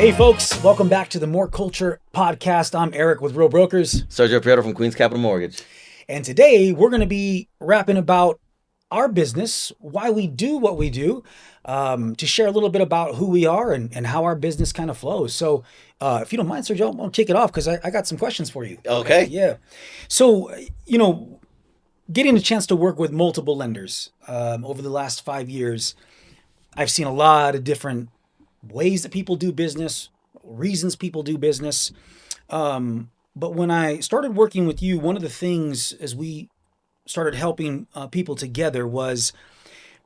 Hey folks, welcome back to the More Culture podcast. I'm Erik with Real Brokers. Sergio, Prieto from Queens Capital Mortgage. And today we're going to be rapping about our business, why we do what we do, to share a little bit about who we are and how our business kind of flows. So if you don't mind, Sergio, I'll kick it off because I got some questions for you. Okay. Yeah. So, getting a chance to work with multiple lenders over the last 5 years, I've seen a lot of different ways that people do business, reasons people do business. But when I started working with you, one of the things as we started helping people together was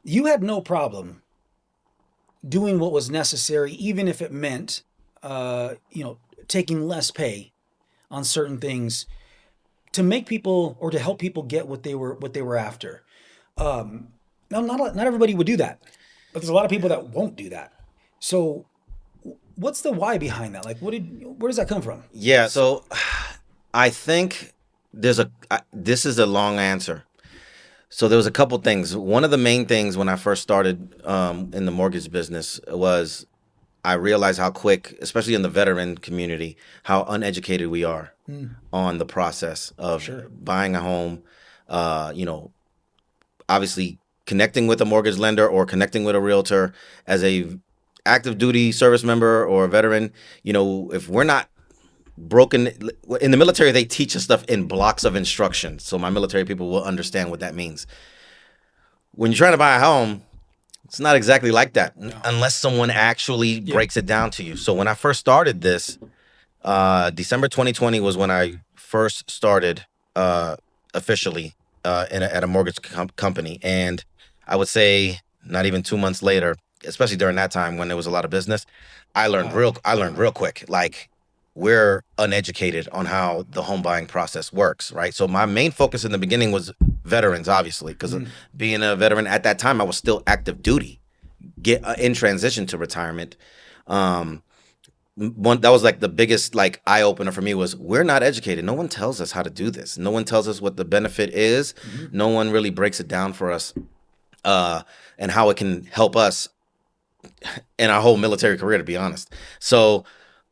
you had no problem doing what was necessary, even if it meant, taking less pay on certain things to make people or to help people get what they were after. Now, not everybody would do that, but there's a lot of people that won't do that. So what's the why behind that? Like, where does that come from? Yeah, so I think this is a long answer. So there was a couple things. One of the main things when I first started in the mortgage business was I realized how quick, especially in the veteran community, how uneducated we are on the process of Sure. buying a home. Obviously connecting with a mortgage lender or connecting with a realtor as a active duty service member or a veteran. If we're not broken in the military, they teach us stuff in blocks of instruction, so my military people will understand what that means. When you're trying to buy a home, it's not exactly like that unless someone actually breaks it down to you. So when I first started this, December 2020 was when I first started officially at a mortgage company, and I would say not even 2 months later, especially during that time when there was a lot of business, I learned real quick. Like, we're uneducated on how the home buying process works, right? So my main focus in the beginning was veterans, obviously, because being a veteran at that time, I was still active duty, in transition to retirement. That was like the biggest eye opener for me was we're not educated. No one tells us how to do this. No one tells us what the benefit is. No one really breaks it down for us, and how it can help us in our whole military career, to be honest. So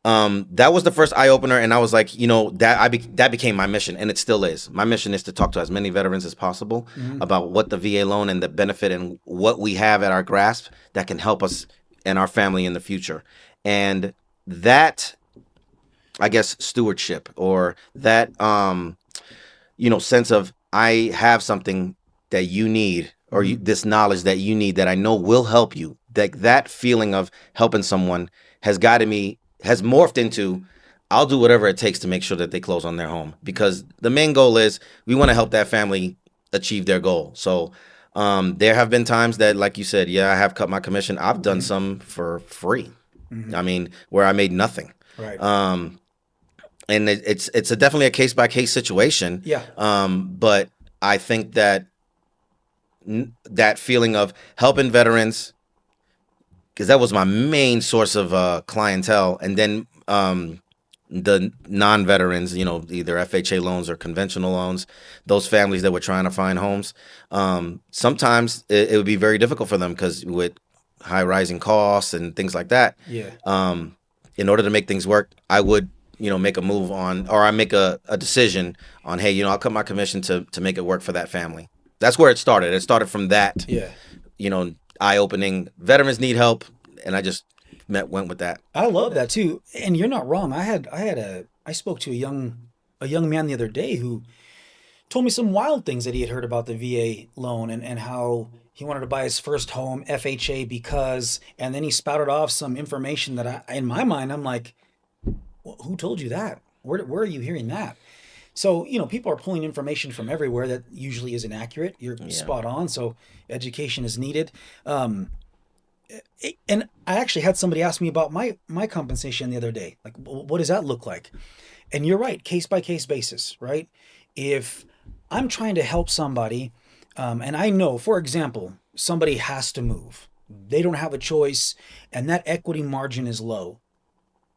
that was the first eye opener, and I was like, that became my mission, and it still is. My mission is to talk to as many veterans as possible about what the VA loan and the benefit and what we have at our grasp that can help us and our family in the future. And that, I guess, stewardship or that sense of I have something that you need or this knowledge that you need that I know will help you. That feeling of helping someone has morphed into I'll do whatever it takes to make sure that they close on their home, because the main goal is we want to help that family achieve their goal. So there have been times that, like you said, I have cut my commission. I've done some for free. I mean, where I made nothing. Right. And it's definitely a case by case situation. Yeah. But I think that that feeling of helping veterans, because that was my main source of clientele, and then the non-veterans, either FHA loans or conventional loans, those families that were trying to find homes, sometimes it would be very difficult for them because with high rising costs and things like that. Yeah. In order to make things work, I would, make a move on, or I make a decision on, hey, I'll cut my commission to make it work for that family. That's where it started. It started from that, eye-opening, veterans need help, and I just went with that. I love that too. And you're not wrong. I spoke to a young man the other day who told me some wild things that he had heard about the VA loan and how he wanted to buy his first home FHA because, and then he spouted off some information that in my mind, I'm like, well, who told you that? Where are you hearing that? So, people are pulling information from everywhere that usually isn't accurate. You're spot on. So education is needed. And I actually had somebody ask me about my compensation the other day. Like, what does that look like? And you're right, case by case basis, right? If I'm trying to help somebody, and I know, for example, somebody has to move, they don't have a choice, and that equity margin is low.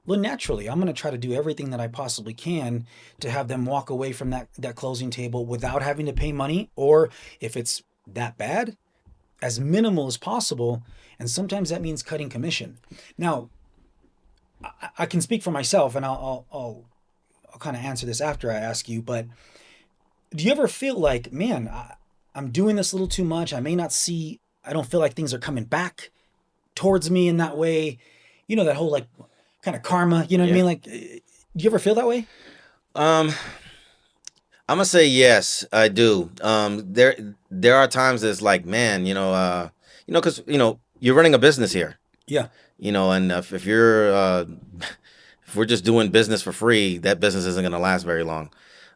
Well, naturally, I'm going to try to do everything that I possibly can to have them walk away from that closing table without having to pay money, or if it's that bad, as minimal as possible. And sometimes that means cutting commission. Now, I can speak for myself, and I'll kind of answer this after I ask you. But do you ever feel like, man, I'm doing this a little too much? I may not see. I don't feel like things are coming back towards me in that way. You know, that whole like kind of karma. You know what I Yeah. mean? Like, do you ever feel that way? Um, I'm gonna say yes, I do. There are times it's like, man, because you're running a business here, Yeah. and if you're if we're just doing business for free, that business isn't gonna last very long.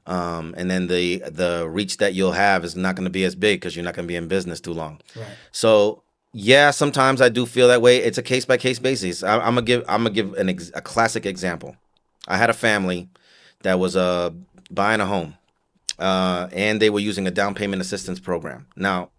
And then the reach that you'll have is not gonna be as big because you're not gonna be in business too long. Right. So yeah, sometimes I do feel that way. It's a case by case basis. I'm gonna give a classic example. I had a family that was buying a home, and they were using a down payment assistance program. Now,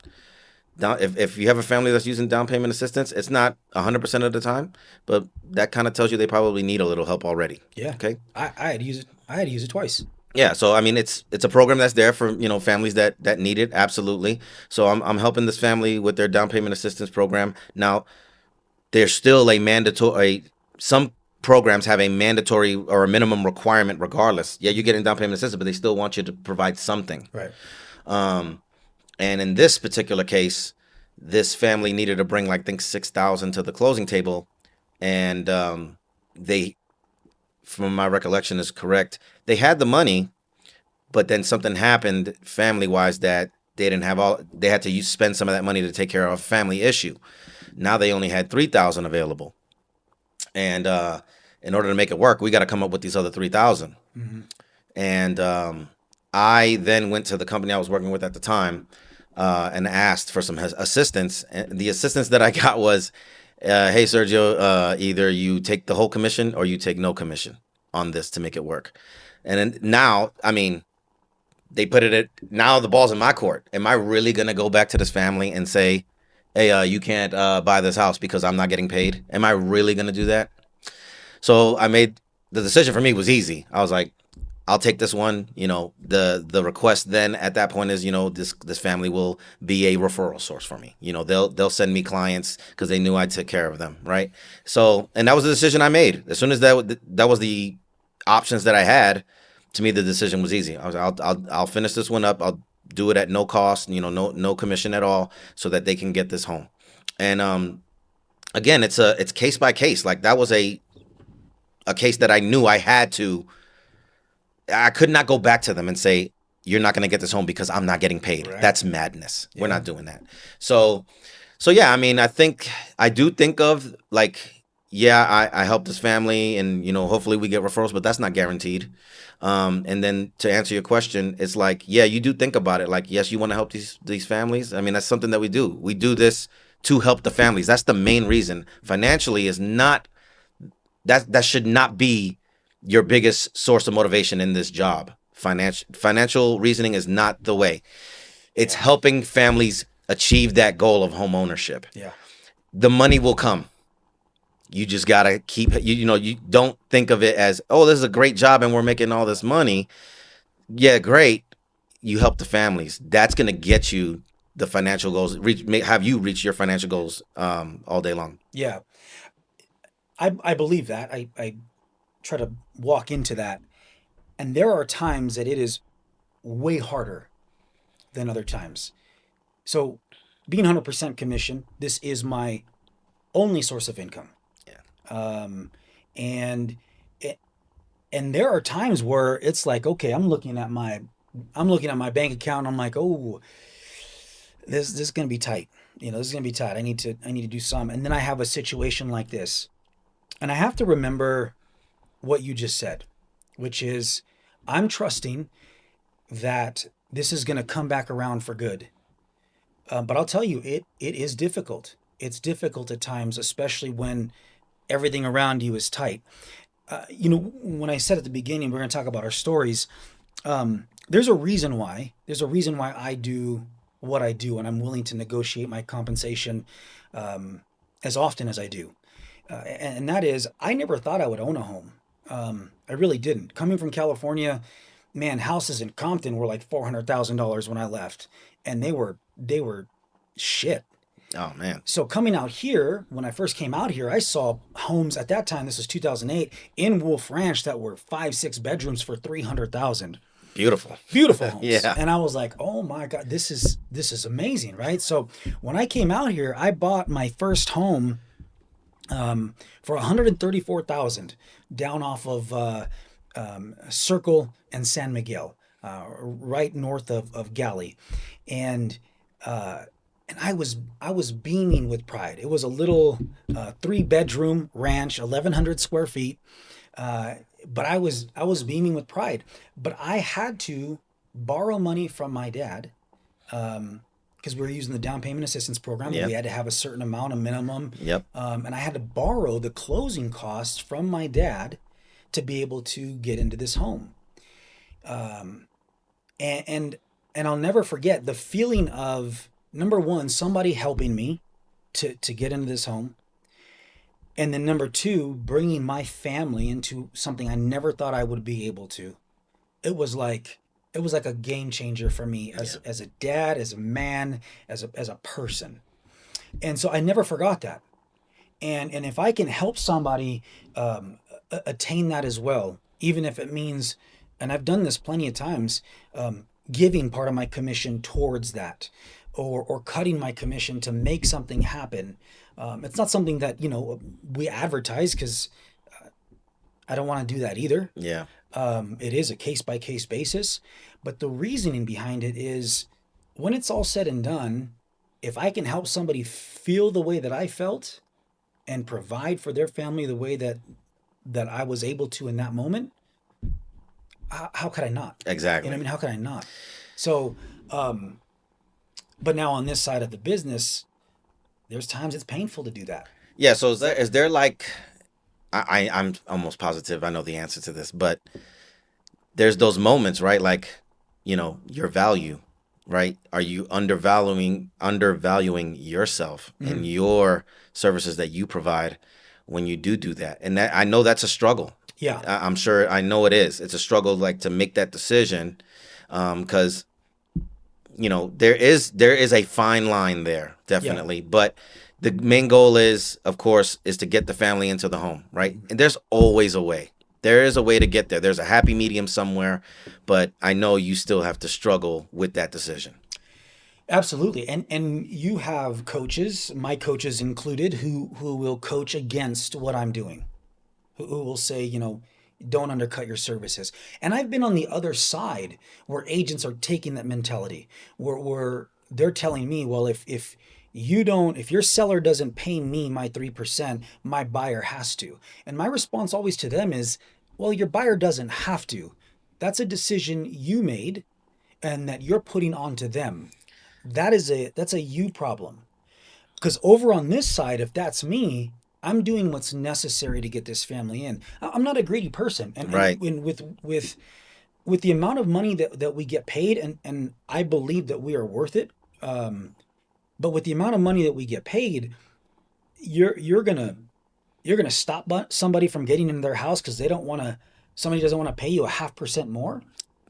if you have a family that's using down payment assistance, it's not 100% of the time, but that kind of tells you they probably need a little help already. Yeah. Okay. I had to use it. I had to use it twice. Yeah, so I mean, it's a program that's there for families that need it, absolutely. So I'm helping this family with their down payment assistance program. Now, there's still a mandatory. Some programs have a mandatory or a minimum requirement, regardless. Yeah, you're getting down payment assistance, but they still want you to provide something. Right. Um, and in this particular case, this family needed to bring like I think 6,000 to the closing table, and they, from my recollection, is correct. They had the money, but then something happened family wise that they didn't have all. They had to spend some of that money to take care of a family issue. Now they only had 3,000 available, and in order to make it work, we got to come up with these other 3,000. Mm-hmm. And I then went to the company I was working with at the time, and asked for some assistance. And the assistance that I got was, "Hey Sergio, either you take the whole commission or you take no commission on this to make it work." And then now, I mean, they put it at now the ball's in my court. Am I really gonna go back to this family and say, "Hey, you can't buy this house because I'm not getting paid"? Am I really gonna do that? So I made the decision. For me was easy. I was like, I'll take this one. The request then at that point is, this family will be a referral source for me. They'll send me clients because they knew I took care of them, right? So, and that was the decision I made. As soon as that was the options that I had, to me the decision was easy. I was I'll finish this one up. I'll do it at no cost, no commission at all, so that they can get this home. And again, it's case by case. Like that was a case that I knew I had to. I could not go back to them and say, "You're not going to get this home because I'm not getting paid." Right. That's madness. We're Yeah. not doing that. So, yeah. I mean, I do think of like, yeah, I help this family, and hopefully we get referrals, but that's not guaranteed. And then to answer your question, it's like, yeah, you do think about it. Like, yes, you want to help these families. I mean, that's something that we do. We do this to help the families. That's the main reason. Financially is not that should not be your biggest source of motivation in this job. Financial reasoning is not the way. It's Yeah. helping families achieve that goal of home ownership. Yeah. The money will come. You just gotta keep you don't think of it as, oh, this is a great job and we're making all this money. Yeah, great. You help the families. That's gonna get you the financial goals. Have you reach your financial goals all day long? Yeah. I believe that. I try to walk into that. And there are times that it is way harder than other times. So, being 100% commission, this is my only source of income. Yeah. Um, and it, and there are times where it's like, okay, I'm looking at my bank account. And I'm like, oh, this is gonna be tight. This is gonna be tight. I need to do some. And then I have a situation like this, and I have to remember what you just said, which is I'm trusting that this is gonna come back around for good. But I'll tell you, it is difficult. It's difficult at times, especially when everything around you is tight. When I said at the beginning we're going to talk about our stories, there's a reason why. There's a reason why I do what I do, and I'm willing to negotiate my compensation as often as I do. And that is, I never thought I would own a home. I really didn't. Coming from California, man, houses in Compton were like $400,000 when I left, and they were shit. Oh man. So coming out here, when I first came out here, I saw homes at that time. This was 2008 in Wolf Ranch that were 5, 6 bedrooms for 300,000. Beautiful. Beautiful homes, Yeah. and I was like, "Oh my God, this is amazing!" Right? So when I came out here, I bought my first home for 134,000 down off of Circle and San Miguel, right north of Galloway, and uh, and I was beaming with pride. It was a little 3 bedroom ranch, 1,100 square feet, uh, but I was beaming with pride. But I had to borrow money from my dad because we were using the down payment assistance program, but we Yep. had to have a certain amount, a minimum, Yep. and I had to borrow the closing costs from my dad to be able to get into this home. And and I'll never forget the feeling of number one, somebody helping me to get into this home, and then number two, bringing my family into something I never thought I would be able to. It was like it was like a game changer for me Yeah. as a dad, as a man, as a person. And so I never forgot that. And if I can help somebody attain that as well, even if it means, and I've done this plenty of times, giving part of my commission towards that, or cutting my commission to make something happen. It's not something that we advertise because I don't want to do that either. Yeah. It is a case by case basis, but the reasoning behind it is when it's all said and done, if I can help somebody feel the way that I felt and provide for their family the way that I was able to in that moment, how could I not? You know what I Exactly. mean? How could I not? So, but now on this side of the business, there's times it's painful to do that. Yeah. So is there like I'm almost positive I know the answer to this, but there's those moments, right? Like, your value, right? Are you undervaluing yourself and Mhm. your services that you provide when you do that? And that I know that's a struggle. Yeah, I'm sure I know it is. It's a struggle like to make that decision because there is a fine line there, yeah. definitely. But the main goal is, of course, is to get the family into the home, right? And there's always a way. There is a way to get there. There's a happy medium somewhere, but I know you still have to struggle with that decision. Absolutely. And you have coaches, my coaches included, who will coach against what I'm doing. Who will say, don't undercut your services. And I've been on the other side where agents are taking that mentality, where they're telling me, well, if your seller doesn't pay me my 3%, my buyer has to. And my response always to them is, well, your buyer doesn't have to. That's a decision you made and that you're putting onto them. That's a you problem. Because over on this side, if that's me, I'm doing what's necessary to get this family in. I'm not a greedy person, and Right. with the amount of money that we get paid, and I believe that we are worth it. But with the amount of money that we get paid, you're gonna stop somebody from getting into their house because they don't want to. Somebody doesn't want to pay you a 0.5% more.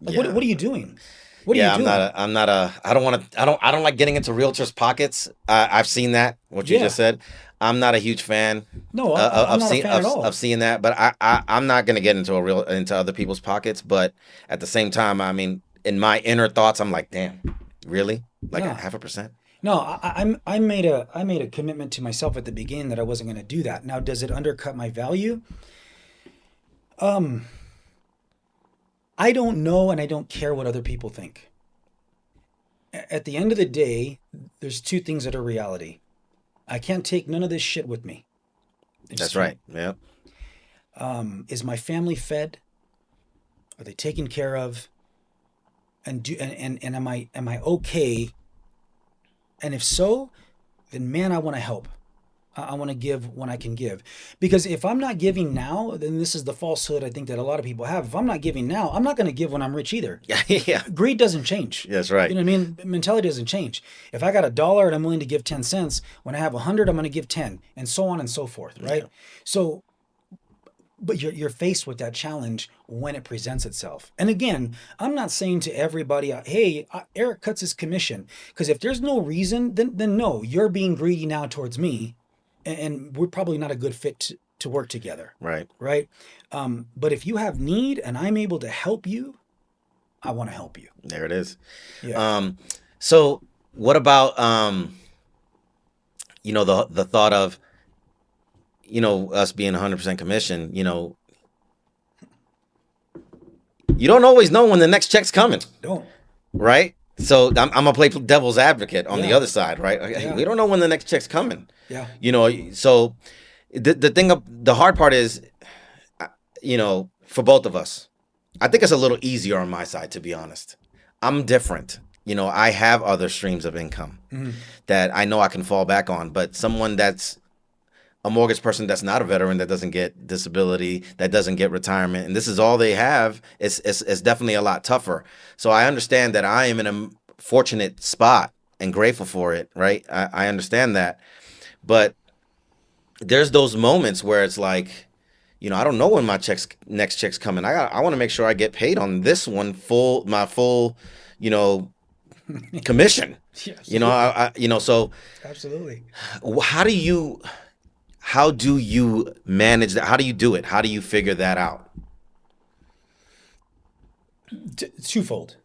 Like what? Yeah. What are you doing? What are you Yeah, doing? I don't want to, I don't like getting into realtors' pockets. I've seen that, what you just Yeah. said. I'm not a huge fan No, I'm of not a seeing fan at of all. seeing that, but I'm not going to get into other people's pockets. But at the same time, I mean, in my inner thoughts, I'm like, damn, really? Like a No. 0.5%? No, I made a commitment to myself at the beginning that I wasn't going to do that. Now, does it undercut my value? Um, I don't know, and I don't care what other people think. At the end of the day, there's two things that are reality. I can't take none of this shit with me. I just That's can't. right. Yeah. Is my family fed? Are they taken care of? And am I okay? And if so, then man, I want to help. I want to give when I can give. Because if I'm not giving now, then this is the falsehood I think that a lot of people have. If I'm not giving now, I'm not going to give when I'm rich either. Yeah. Yeah. Greed doesn't change. That's You right. know what I mean? Mentality doesn't change. If I got $1 and I'm willing to give 10 cents, when I have 100, I'm going to give 10, and so on and so forth, Yeah. right? So but you're faced with that challenge when it presents itself. And again, I'm not saying to everybody, "Hey, Erik cuts his commission," because if there's no reason, then no, you're being greedy now towards me, and we're probably not a good fit to work together, Right. right? But if you have need and I'm able to help you, I want to help you. There it is. Yeah. Um, so what about the thought of us being 100% commission? You don't always know when the next check's coming, Don't. right? So I'm gonna play devil's advocate on the Yeah. other side, right? Yeah. We don't know when the next check's coming. Yeah. So the hard part is, for both of us, I think it's a little easier on my side, to be honest. I'm different. I have other streams of income Mhm. that I know I can fall back on, but someone that's a mortgage person that's not a veteran, that doesn't get disability, that doesn't get retirement, and this is all they have, it's definitely a lot tougher. So I understand that I am in a fortunate spot and grateful for it, right? I understand that. But there's those moments where it's like, I don't know when my next check's coming. I want to make sure I get paid on this one my full, you know, commission. Yeah, absolutely. So Absolutely. how do you manage that? How do you do it? How do you figure that out? Twofold.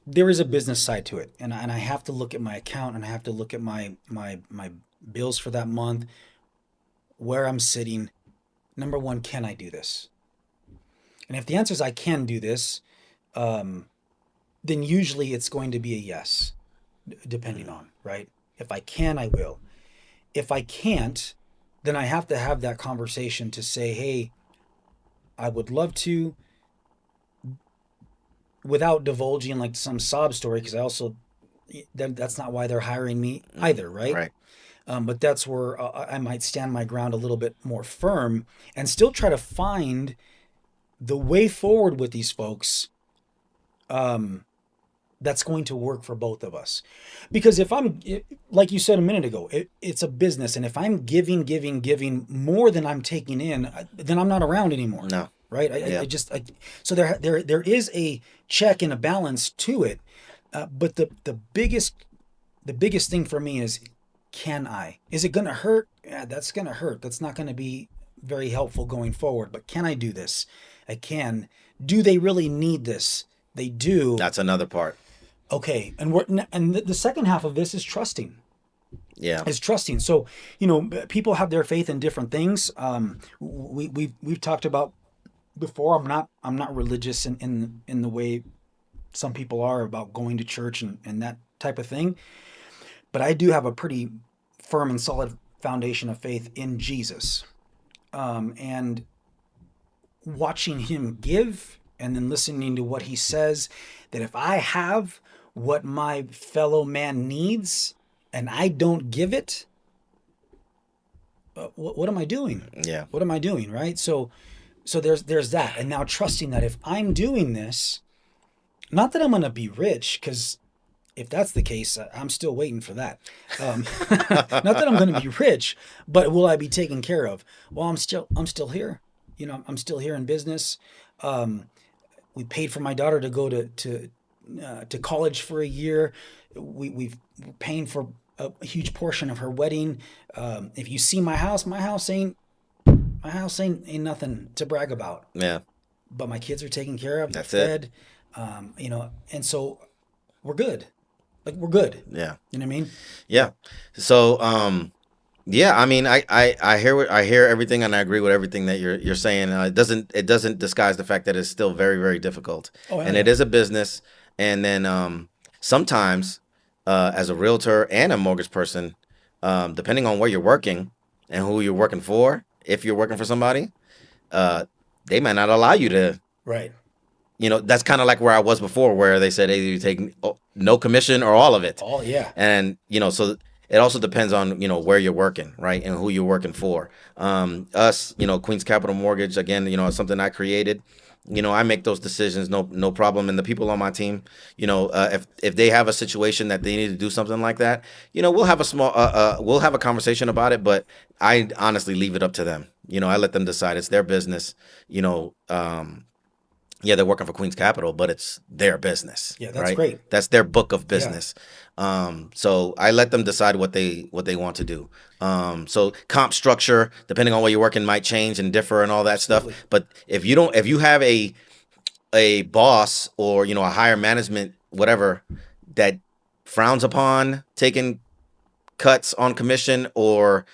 There is a business side to it, and I have to look at my account, and I have to look at my bills for that month, where I'm sitting. Number one, can I do this? And if the answer is I can do this, um, then usually it's going to be a yes, depending on, right? If I can, I will. If I can't, then I have to have that conversation to say, hey, I would love to, without divulging like some sob story, because I also, that's not why they're hiring me either, right? Right. But that's where I might stand my ground a little bit more firm and still try to find the way forward with these folks, um, that's going to work for both of us. Because like you said a minute ago, it's a business. And if I'm giving more than I'm taking in, then I'm not around anymore. No. Right. Yeah. So there is a check and a balance to it. But the biggest thing for me is, can I? Is it going to hurt? Yeah, that's going to hurt. That's not going to be very helpful going forward. But can I do this? I can. Do they really need this? They do. That's another part. Okay, and the second half of this is trusting. Yeah. Is trusting. So people have their faith in different things. We've talked about before. I'm not religious in the way some people are about going to church and that type of thing. But I do have a pretty firm and solid foundation of faith in Jesus, and watching him give and then listening to what he says, that if I have what my fellow man needs and I don't give it, what am I doing? Yeah. What am I doing? Right. So there's that. And now trusting that if I'm doing this, not that I'm going to be rich, because if that's the case, I'm still waiting for that. Not that I'm going to be rich, but will I be taken care of? Well, I'm still here. I'm still here in business. We paid for my daughter to go to college for a year. We're paying for a huge portion of her wedding. If you see my house ain't nothing to brag about. Yeah. But my kids are taken care of. They're That's it. fed. And so we're good. Like, we're good. Yeah. You know what I mean? Yeah. So, yeah, I mean, I hear everything, and I agree with everything that you're saying. It doesn't disguise the fact that it's still very, very difficult, Oh, hell and it yeah. is a business. And then sometimes, as a realtor and a mortgage person, depending on where you're working and who you're working for, if you're working for somebody, uh, they might not allow you to. Right. That's kind of like where I was before, where they said, hey, you take no commission or all of it. Oh, yeah. And so it also depends on where you're working, right, and who you're working for. Us, Queens Capital Mortgage, again, it's something I created. I make those decisions, no problem. And the people on my team, if they have a situation that they need to do something like that, we'll have a conversation about it. But I honestly leave it up to them. I let them decide. It's their business. You know, yeah, they're working for Queen's Capital, but it's their business, Yeah, that's right? great. That's their book of Yeah, business. So I let them decide what they want to do. So comp structure, depending on where you're working, might change and differ and all that stuff. absolutely. But if you have a boss or a higher management, whatever, that frowns upon taking cuts on commission, or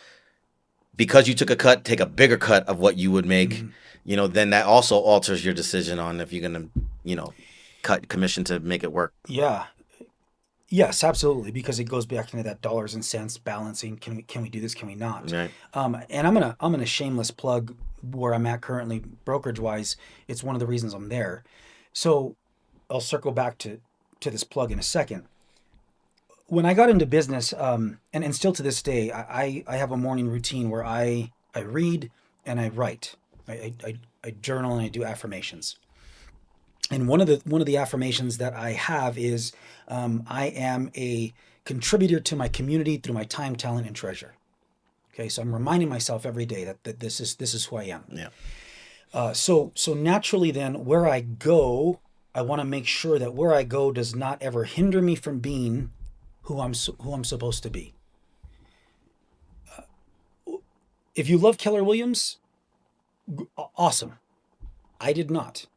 because you took a cut, take a bigger cut of what you would make, Mhm. then that also alters your decision on if you're gonna, cut commission to make it work. Yeah. Yes, absolutely, because it goes back into that dollars and cents balancing. Can we do this? Can we not? Right. And I'm gonna shameless plug where I'm at currently, brokerage wise. It's one of the reasons I'm there. So I'll circle back to this plug in a second. When I got into business, and still to this day, I have a morning routine where I read and I write. I journal and I do affirmations. And one of the affirmations that I have is, I am a contributor to my community through my time, talent, and treasure. Okay, so I'm reminding myself every day that this is who I am. Yeah. So naturally, then where I go, I want to make sure that where I go does not ever hinder me from being who I'm supposed to be. If you love Keller Williams, awesome. I did not.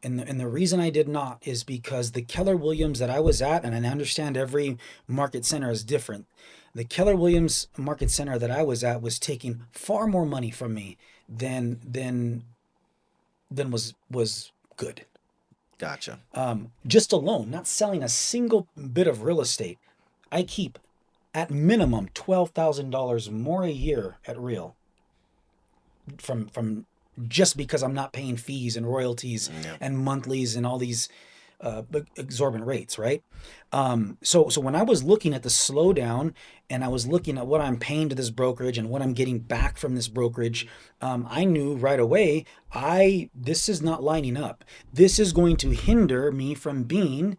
And the reason I did not is because the Keller Williams that I was at, and I understand every market center is different. The Keller Williams market center that I was at was taking far more money from me than was good. Gotcha. Just alone, not selling a single bit of real estate, I keep at minimum $12,000 more a year at Real, from just because I'm not paying fees and royalties Yeah. and monthlies and all these exorbitant rates, right? So when I was looking at the slowdown and I was looking at what I'm paying to this brokerage and what I'm getting back from this brokerage, I knew right away, I this is not lining up. This is going to hinder me from being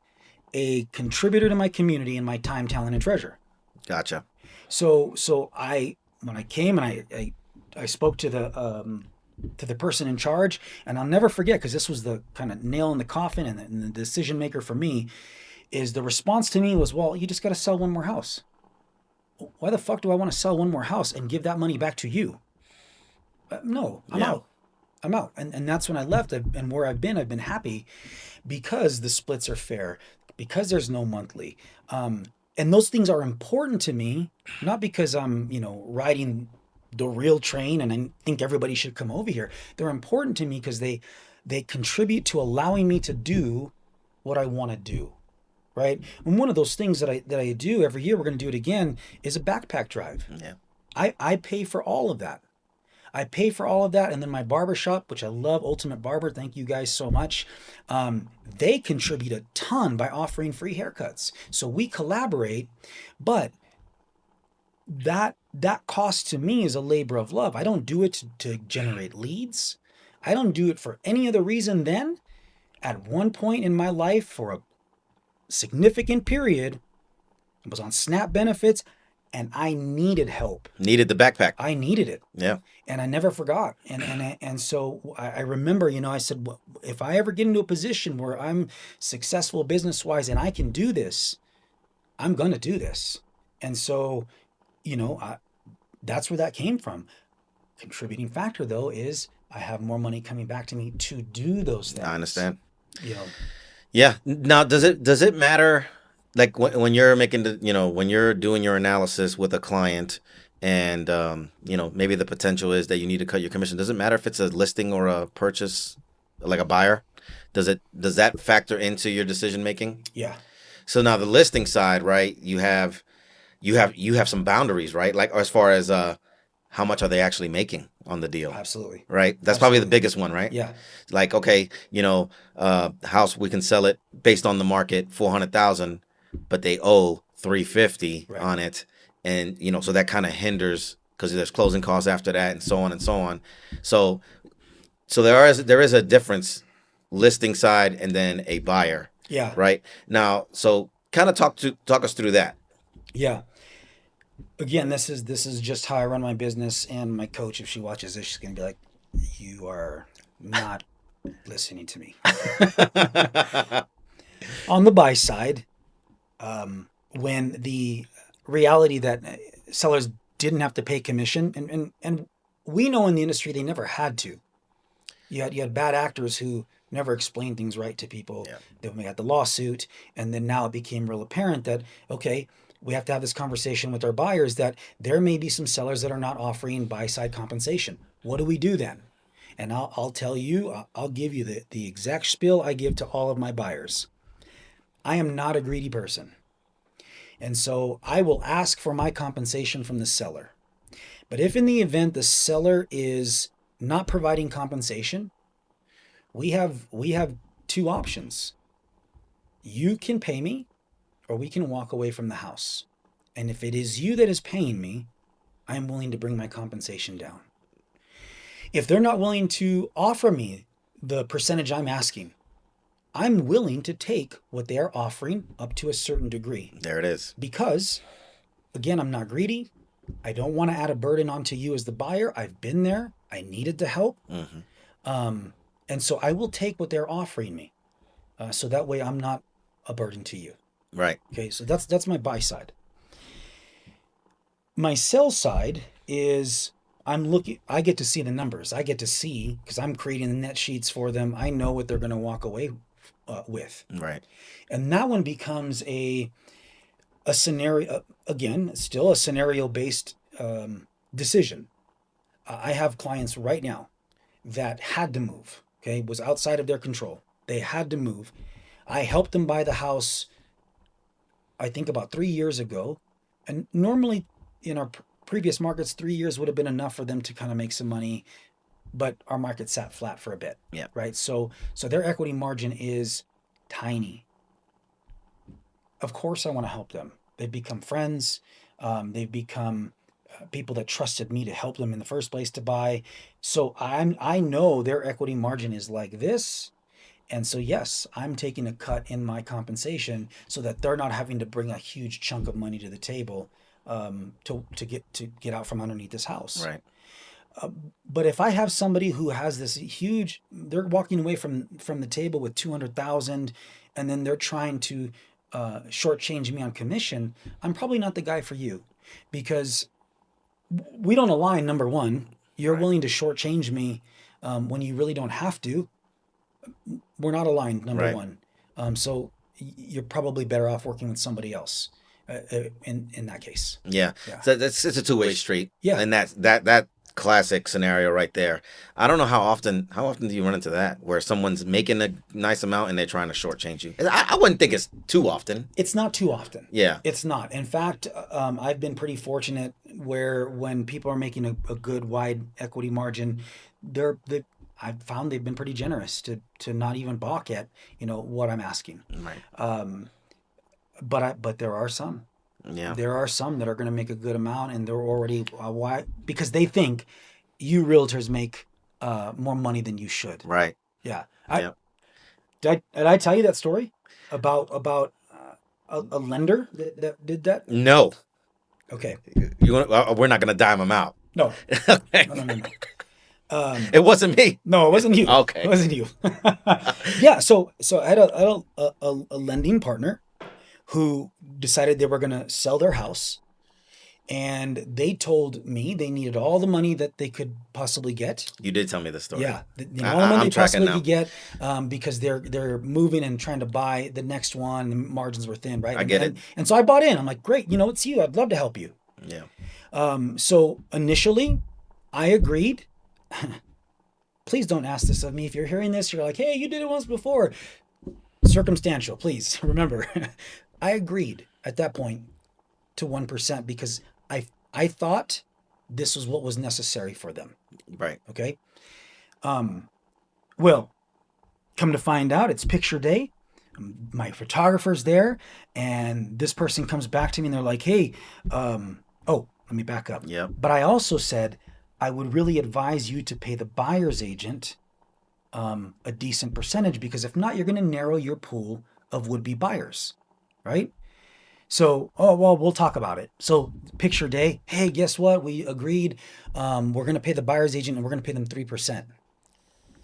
a contributor to my community and my time, talent, and treasure. Gotcha. So I when I came and I spoke to the person in charge, and I'll never forget because this was the kind of nail in the coffin and the decision maker for me. Is the response to me was, well, you just got to sell one more house. Why the fuck do I want to sell one more house and give that money back to you? No, I'm Yeah. out. I'm out. And that's when I left. And where I've been happy because the splits are fair, because there's no monthly. And those things are important to me, not because I'm, riding the real train and I think everybody should come over here. They're important to me because they contribute to allowing me to do what I want to do. Right. And one of those things that I do every year, we're going to do it again, is a backpack drive. Yeah. I pay for all of that. I pay for all of that. And then my barber shop, which I love, Ultimate Barber, thank you guys so much. They contribute a ton by offering free haircuts. So we collaborate, but that cost to me is a labor of love. I don't do it to generate leads. I don't do it for any other reason than at one point in my life for a significant period, I was on SNAP benefits and I needed help. Needed the backpack. I needed it. Yeah. And I never forgot. And so I remember, I said, "Well, if I ever get into a position where I'm successful business wise and I can do this, I'm gonna do this." And so, that's where that came from. Contributing factor though is I have more money coming back to me to do those I things. understand. You know, Yeah. Now, does it matter, like when you're making when you're doing your analysis with a client, and maybe the potential is that you need to cut your commission? Does it matter if it's a listing or a purchase, like a buyer? Does that factor into your decision making? yeah, So now the listing side, right? You have some boundaries, right? Like as far as how much are they actually making on the deal, absolutely, right? That's probably the absolutely, biggest one, right? yeah, Like, okay, house, we can sell it based on the market 400,000, but they owe 350 right, on it, and so that kind of hinders because there's closing costs after that, and so on and so on. So there is a difference listing side, and then a buyer. Yeah. Right now, so kind of talk us through that. Yeah. Again, this is just how I run my business, and my coach, if she watches this, she's gonna be like, "You are not listening to me." On the buy side, when the reality that sellers didn't have to pay commission, and we know in the industry they never had to. You had bad actors who never explained things right to people. Yeah. Then we had the lawsuit, and then now it became real apparent that okay, we have to have this conversation with our buyers that there may be some sellers that are not offering buy side compensation. What do we do then? And I'll tell you, I'll give you the exact spiel I give to all of my buyers. I am not a greedy person. And so I will ask for my compensation from the seller. But if in the event the seller is not providing compensation, we have two options. You can pay me, or we can walk away from the house. And if it is you that is paying me, I'm willing to bring my compensation down. If they're not willing to offer me the percentage I'm asking, I'm willing to take what they are offering up to a certain degree. There it is. Because, again, I'm not greedy. I don't want to add a burden onto you as the buyer. I've been there. I needed the help. And so I will take what they're offering me. So that way I'm not a burden to you. Right. Okay, so that's my buy side. My sell side is I get to see the numbers. I get to see, because I'm creating the net sheets for them. I know what they're going to walk away with. Right. And that one becomes a scenario, again, still a scenario based decision. I have clients right now that had to move, okay, was outside of their control. They had to move. I helped them buy the house, I think about 3 years ago. And normally in our previous markets, 3 years would have been enough for them to kind of make some money, but our market sat flat for a bit. Yeah. Right. So their equity margin is tiny. Of course, I want to help them. They've become friends. They've become people that trusted me to help them in the first place to buy. So I know their equity margin is like this. And so, yes, I'm taking a cut in my compensation so that they're not having to bring a huge chunk of money to the table to get out from underneath this house. Right. But if I have somebody who has this huge, they're walking away from the table with 200,000, and then they're trying to shortchange me on commission, I'm probably not the guy for you, because we don't align. Number one, you're Right. willing to shortchange me when you really don't have to. We're not aligned. Number Right. one, so you're probably better off working with somebody else. In that case, Yeah. yeah, So it's a two-way street. Yeah. And that classic scenario right there. I don't know how often do you run into that where someone's making a nice amount and they're trying to shortchange you? I wouldn't think it's too often. it's not too often. Yeah. It's not. In fact, I've been pretty fortunate where when people are making a good wide equity margin, I've found they've been pretty generous to not even balk at what I'm asking. Right. But there are some. Yeah. There are some that are going to make a good amount, and they're already why, because they think you realtors make more money than you should. Right. Yeah. Yeah. Did I tell you that story about a lender that did that? No. Okay. We're not gonna dime them out. No. Okay. No. It wasn't me. No, it wasn't you. Okay. It wasn't you. Yeah. So I had a lending partner who decided they were going to sell their house, and they told me they needed all the money that they could possibly get. You did tell me the story. Yeah, all the money I'm they tracking possibly now. could get, because they're moving and trying to buy the next one. The margins were thin, right? I get it. And so I bought in. I'm like, great, it's you. I'd love to help you. Yeah. So initially, I agreed. Please don't ask this of me. If you're hearing this, you're like, hey, you did it once before. Circumstantial, please remember. I agreed at that point to 1% because I thought this was what was necessary for them. Right. Okay. Well, come to find out, it's picture day. My photographer's there, and this person comes back to me and they're like, hey, let me back up. Yep. But I also said I would really advise you to pay the buyer's agent a decent percentage, because if not, you're going to narrow your pool of would-be buyers, right? So, oh, well, we'll talk about it. So, picture day, hey, guess what? We agreed. We're going to pay the buyer's agent and we're going to pay them 3%.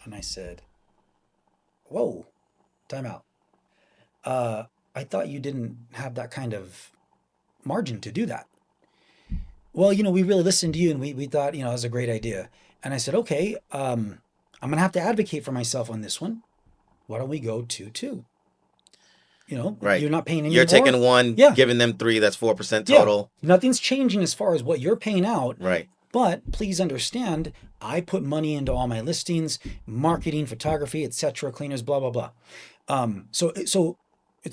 And I said, whoa, time out. Uh, I thought you didn't have that kind of margin to do that. Well, we really listened to you and we thought, it was a great idea. And I said, okay, I'm going to have to advocate for myself on this one. Why don't we go 2-2? Right. You're not paying any You're more. taking one, Yeah, giving them three. That's 4% yeah. total. Nothing's changing as far as what you're paying out. Right. But please understand, I put money into all my listings, marketing, photography, etc., cleaners, blah blah blah. So it's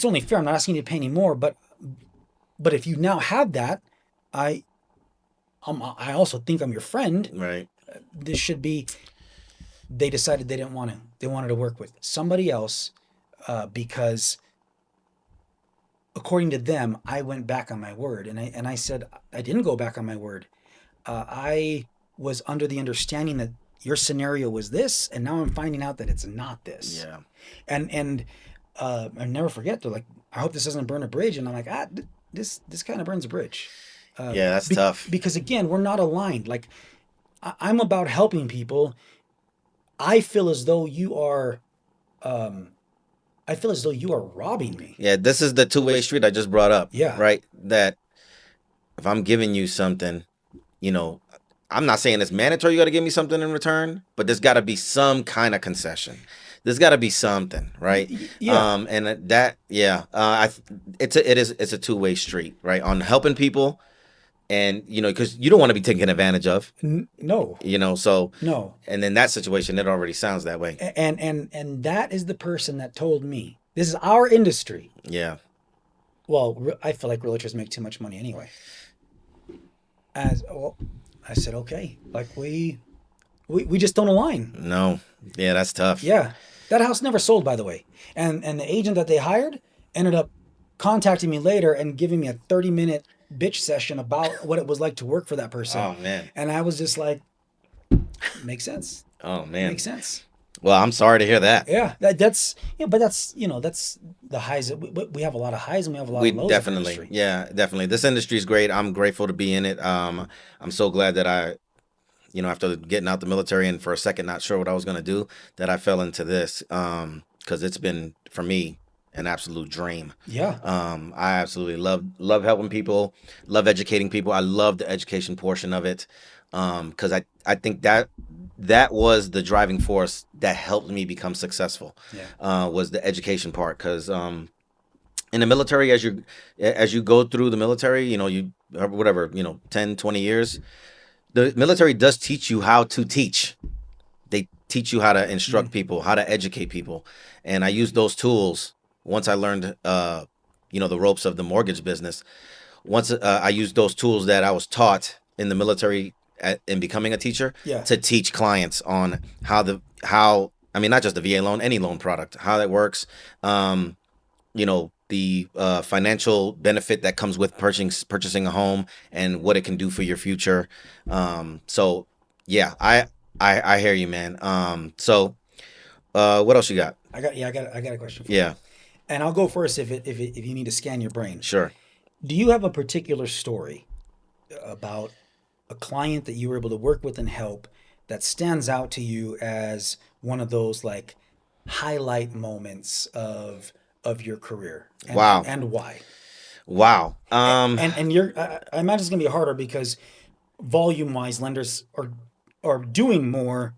only fair. I'm not asking you to pay any more, but if you now have that, I I also think I'm your friend. Right. This should be. They decided they didn't want to. They wanted to work with somebody else because according to them, I went back on my word, and I said I didn't go back on my word. I was under the understanding that your scenario was this, and now I'm finding out that it's not this. Yeah. And I never forget. They're like, I hope this doesn't burn a bridge, and I'm like, this kind of burns a bridge. Yeah, that's tough. Because again, we're not aligned. Like I'm about helping people. I feel as though you are. I feel as though you are robbing me. Yeah, this is the two-way street I just brought up, Yeah. right? That if I'm giving you something, you know, I'm not saying it's mandatory you got to give me something in return, but there's got to be some kind of concession. There's got to be something, right? Yeah. And that, yeah, it's a two-way street, right? On helping people, and because you don't want to be taken advantage of, No. So No. and in that situation, it already sounds that way. And that is the person that told me this is our industry. Yeah. Well, I feel like realtors make too much money anyway. As well, I said, okay, like we just don't align. No. Yeah, that's tough. Yeah, that house never sold, by the way, and the agent that they hired ended up contacting me later and giving me a 30-minute bitch session about what it was like to work for that person. Oh man. And I was just like, makes sense. Oh man. Makes sense. Well, I'm sorry to hear that. Yeah, that's but that's that's the highs. We have a lot of highs and we have a lot of lows. Definitely, yeah, definitely. This industry is great. I'm grateful to be in it. I'm so glad that after getting out the military and for a second not sure what I was gonna do, that I fell into this. Because it's been for me an absolute dream. Yeah. I absolutely love helping people, love educating people. I love the education portion of it. Because I think that was the driving force that helped me become successful. Yeah. Was the education part. Because in the military, as you go through the military, you whatever 10, 20 years, the military does teach you how to teach. They teach you how to instruct people, how to educate people, and I used those tools once I learned the ropes of the mortgage business. Once I used those tools that I was taught in the military in becoming a teacher, Yeah. to teach clients on how I mean, not just the VA loan, any loan product, how that works. The financial benefit that comes with purchasing a home and what it can do for your future. So yeah, I hear you, man. So what else you got? I got a question for you. Yeah, And I'll go first if you need to scan your brain. sure. Do you have a particular story about a client that you were able to work with and help that stands out to you as one of those like highlight moments of your career? And, Wow. And why? Wow. And you're I imagine it's gonna be harder because volume wise, lenders are doing more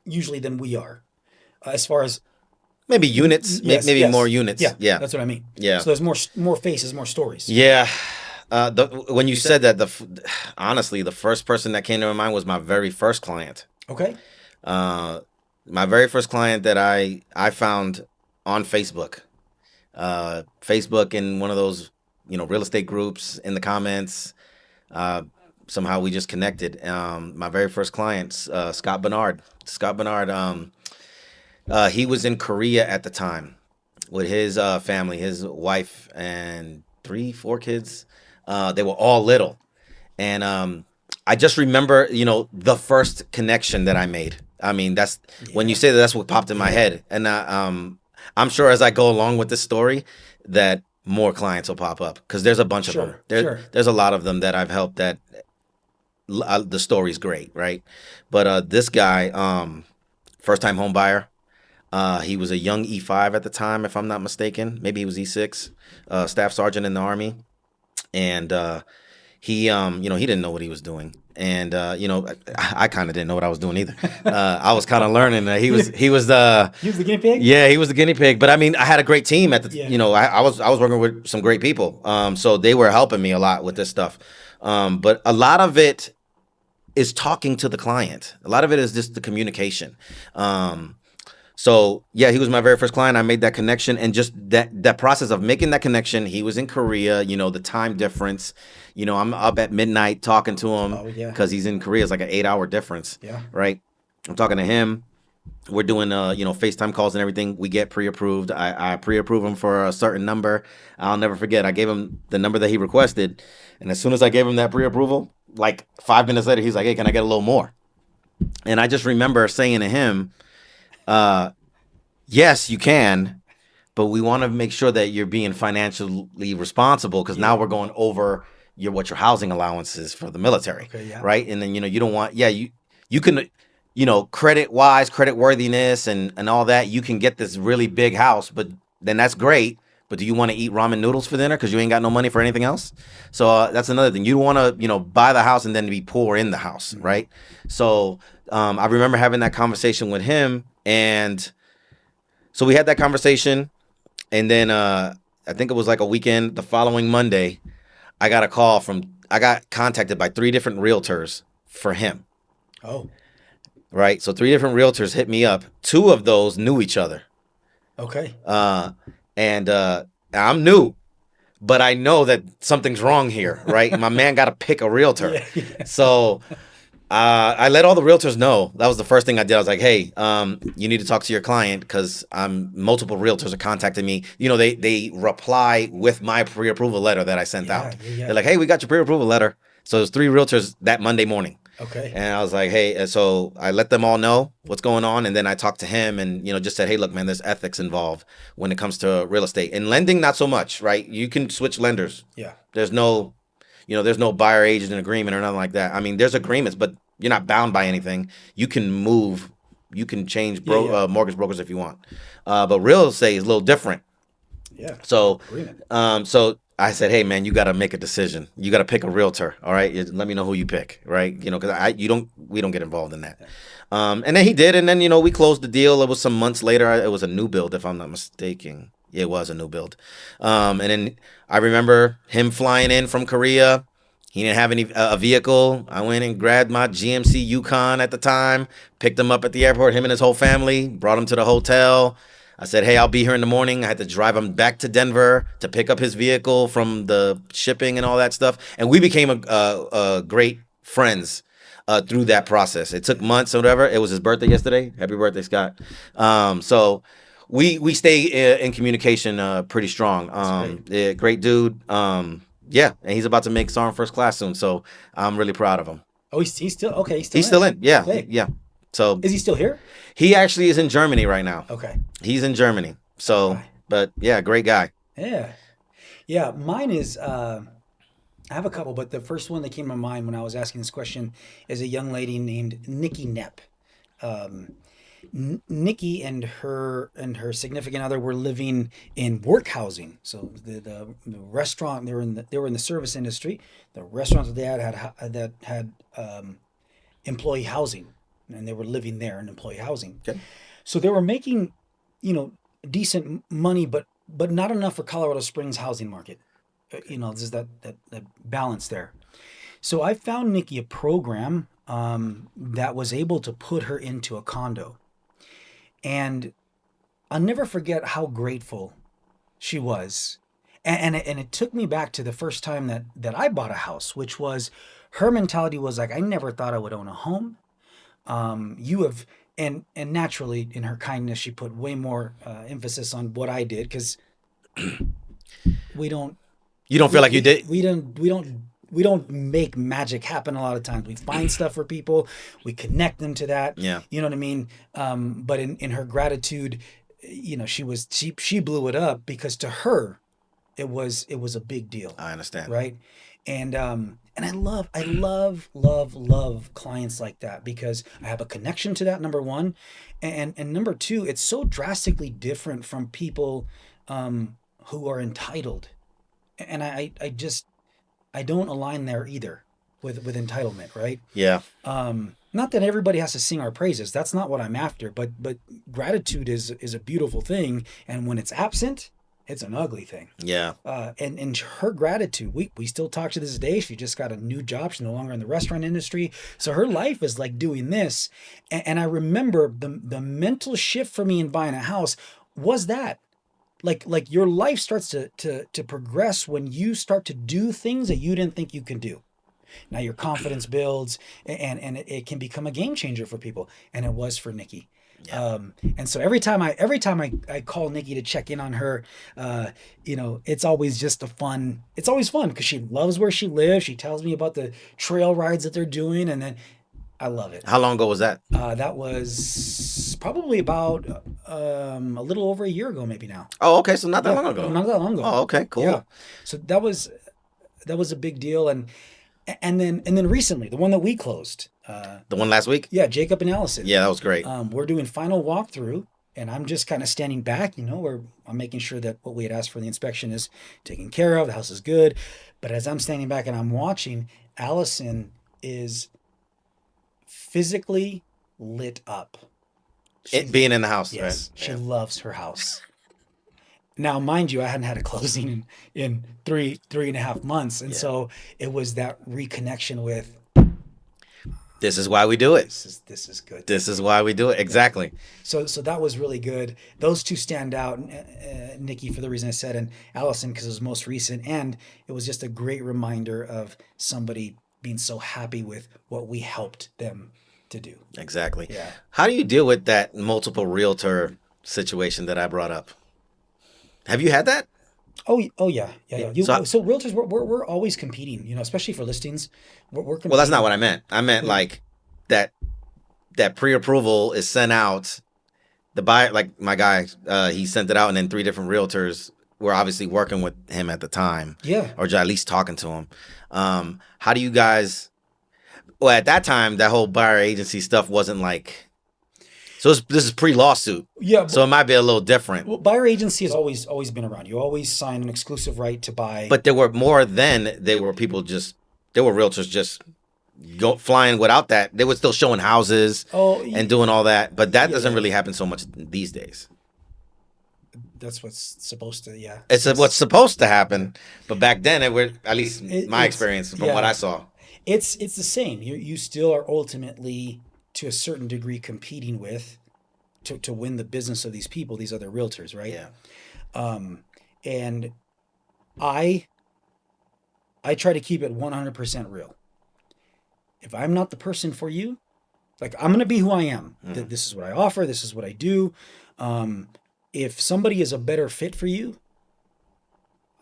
usually than we are as far as Maybe units, yes, maybe yes. more units. Yeah, Yeah. that's what I mean. Yeah. So there's more faces, more stories. Yeah. When you said that, honestly, the first person that came to my mind was my very first client. Okay. My very first client that I found on Facebook. Facebook in one of those, real estate groups in the comments. Somehow we just connected. My very first client, Scott Bernard. Scott Bernard, he was in Korea at the time with his family, his wife and 3, 4 kids. They were all little. And I just remember, the first connection that I made. I mean, that's when you Yeah. say that, that's what popped in my Yeah. head. And I'm sure as I go along with this story, that more clients will pop up because there's a bunch of them. Sure. Sure. There's a lot of them that I've helped that the story's great, right? But this guy, first time home buyer, he was a young E5 at the time, if I'm not mistaken. Maybe he was E6, staff sergeant in the army, and he he didn't know what he was doing, and I kind of didn't know what I was doing either. I was kind of learning. He was He was the guinea pig? yeah, he was the guinea pig. But I mean, I had a great team at the Yeah. I was working with some great people, so they were helping me a lot with this stuff. But a lot of it is talking to the client. A lot of it is just the communication. So yeah, he was my very first client. I made that connection, and just that process of making that connection. He was in Korea, the time difference. I'm up at midnight talking to him Oh, yeah. because he's in Korea. It's like an 8-hour difference, Yeah. right? I'm talking to him. We're doing FaceTime calls and everything. We get pre-approved. I pre-approve him for a certain number. I'll never forget. I gave him the number that he requested, and as soon as I gave him that pre-approval, like 5 minutes later, he's like, "Hey, can I get a little more?" And I just remember saying to him, uh, yes, you can, but we want to make sure that you're being financially responsible because now Yeah. we're going over what your housing allowance is for the military, Okay. Yeah. right? And then you don't want you can credit wise, credit worthiness, and all that. You can get this really big house, but then that's great. But do you want to eat ramen noodles for dinner because you ain't got no money for anything else? So that's another thing. You don't want to buy the house and then be poor in the house, Mhm. right? So I remember having that conversation with him, and so we had that conversation, and then I think it was like a weekend. The following Monday, I got contacted by 3 different realtors for him, Oh. right? So 3 different realtors hit me up. 2 of those knew each other, Okay. uh, and I'm new, but I know that something's wrong here, right? My man got to pick a realtor, Yeah. Yeah. so I let all the realtors know. That was the first thing I did. I was like, "Hey, you need to talk to your client because multiple realtors are contacting me. They reply with my pre-approval letter that I sent Yeah. out. Yeah. Yeah. They're like, "Hey, we got your pre-approval letter." So there's 3 realtors that Monday morning, Okay. and I was like, "Hey," and so I let them all know what's going on, and then I talked to him and just said, "Hey, look, man, there's ethics involved when it comes to real estate and lending. Not so much, right? You can switch lenders. Yeah. There's no." There's no buyer agent agreement or nothing like that. I mean, there's agreements, but you're not bound by anything. You can move, you can change Yeah. Yeah. mortgage brokers if you want. But real estate is a little different. Yeah. So, Agreement. so I said, hey man, you got to make a decision. You got to pick a realtor. All right, let me know who you pick. Right, because we don't get involved in that. Yeah. And then he did, and then we closed the deal. It was some months later. It was a new build, if I'm not mistaken. It was a new build. And then I remember him flying in from Korea. He didn't have any a vehicle. I went and grabbed my GMC Yukon at the time, picked him up at the airport. Him and his whole family, brought him to the hotel. I said, "Hey, I'll be here in the morning." I had to drive him back to Denver to pick up his vehicle from the shipping and all that stuff. And we became a great friends through that process. It took months or whatever. It was his birthday yesterday. Happy birthday, Scott. So we stay in communication pretty strong. That's great. Yeah, great dude. Yeah, and he's about to make Sergeant First Class soon, so I'm really proud of him. Oh, he's still okay. He's still He's in. still in. Yeah, Okay. yeah. So Is he still here? he actually is in Germany right now. Okay. He's in Germany. All So, right. but yeah, great guy. Yeah. Yeah. Mine is. I have a couple, but the first one that came to mind when I was asking this question is a young lady named Nikki Nepp. Um, Nikki and her significant other were living in work housing. So the restaurant they were in the service industry. The restaurants that they had employee housing, and they were living there in employee housing. Okay. So they were making, decent money, but not enough for Colorado Springs housing market. There's that balance there. So I found Nikki a program that was able to put her into a condo, and I'll never forget how grateful she was. And it took me back to the first time that I bought a house, which was her mentality was like, I never thought I would own a home. You have, and naturally in her kindness, she put way more emphasis on what I did because we don't You don't feel like you did? we don't don't make magic happen a lot of times. We find stuff for people, we connect them to that. Yeah. You know what I mean? But in her gratitude, she blew it up because to her it was a big deal, I understand. right? And I love clients like that because I have a connection to that, number one, and number two, it's so drastically different from people who are entitled, and I don't align there either with entitlement, right? Yeah. Not that everybody has to sing our praises. That's not what I'm after. But gratitude is a beautiful thing, and when it's absent, it's an ugly thing. Yeah. And her gratitude, we still talk to this day. She just got a new job. She's no longer in the restaurant industry, so her life is like doing this. And I remember the mental shift for me in buying a house was that like your life starts to progress when you start to do things that you didn't think you can do. Now your confidence builds, and it can become a game changer for people, and it was for Nikki. Yeah. And so every time I call Nikki to check in on her, it's always just it's always fun because she loves where she lives. She tells me about the trail rides that they're doing, and then I love it. How long ago was that? That was probably about a little over a year ago, maybe now. Oh, okay. So not that Yeah, long ago. not that long ago. Oh, okay. Cool. Yeah. So that was a big deal, and then recently, the one that we closed, The one last week? yeah, Jacob and Allison. Yeah, that was great. We're doing final walkthrough, and I'm just kind of standing back, where I'm making sure that what we had asked for the inspection is taken care of, the house is good. But as I'm standing back and I'm watching, Allison is physically lit up. It being in the house, Yes, right? she Yeah. loves her house. Now, mind you, I hadn't had a closing in 3.5 months, and Yeah. so it was that reconnection with This is why we do it. this is good. This is why we do it. Exactly. So that was really good. Those two stand out, Nikki for the reason I said, and Allison because it was most recent, and it was just a great reminder of somebody being so happy with what we helped them to do. Exactly. Yeah. How do you deal with that multiple realtor situation that I brought up? Have you had that? Oh yeah, yeah, yeah. So, So realtors, we're always competing, especially for listings. We're well, that's not competing. what I meant. I meant Yeah. like that pre-approval is sent out. The buyer, like my guy, he sent it out, and then three different realtors were obviously working with him at the time, Yeah. or at least talking to him. How do you guys? Well, at that time, that whole buyer agency stuff wasn't like. So this is pre-lawsuit, Yeah. so it might be a little different. Well, buyer agency has always been around. You always sign an exclusive right to buy. But there were more than there were there were realtors just flying without that. They were still showing houses Oh, and doing all that, but that doesn't yeah. really happen so much these days. That's what's supposed to. Yeah. It's what's supposed to happen, but back then it were at least my It's experience from what yeah. I saw. It's the same. You still are ultimately to a certain degree competing with to win the business of these people, these other realtors, right? Yeah, And I try to keep it 100% real. If I'm not the person for you, like I'm gonna be who I am. This is what I offer. This is what I do. If somebody is a better fit for you,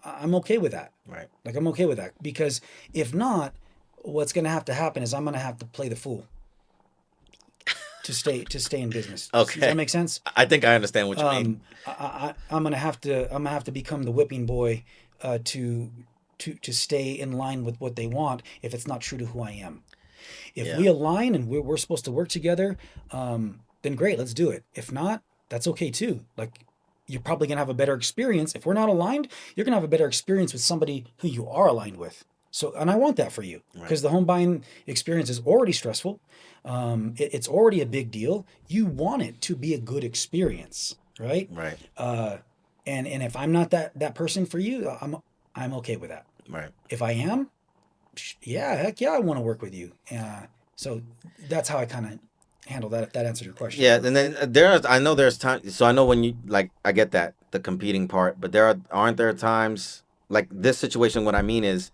I'm okay with that. right. Like I'm okay with that because if not, what's gonna have to happen is I'm gonna have to play the fool to stay in business. Does Okay, that make sense? I think I understand what you mean. I'm gonna have to become the whipping boy to stay in line with what they want if it's not true to who I am. If Yeah, we align and we're supposed to work together, then great, let's do it. If not, that's okay too. Like you're probably gonna have a better experience. If we're not aligned, you're gonna have a better experience with somebody who you are aligned with. So, and I want that for you right, because the home buying experience is already stressful. It's already a big deal. You want it to be a good experience, right? right, And if I'm not that person for you, I'm okay with that. right. If I am, yeah, heck yeah, I want to work with you. So that's how I kind of handle that. If that answered your question. Yeah, and then I know there's times. So I know when you like, I get that the competing part, but aren't there times like this situation? What I mean is,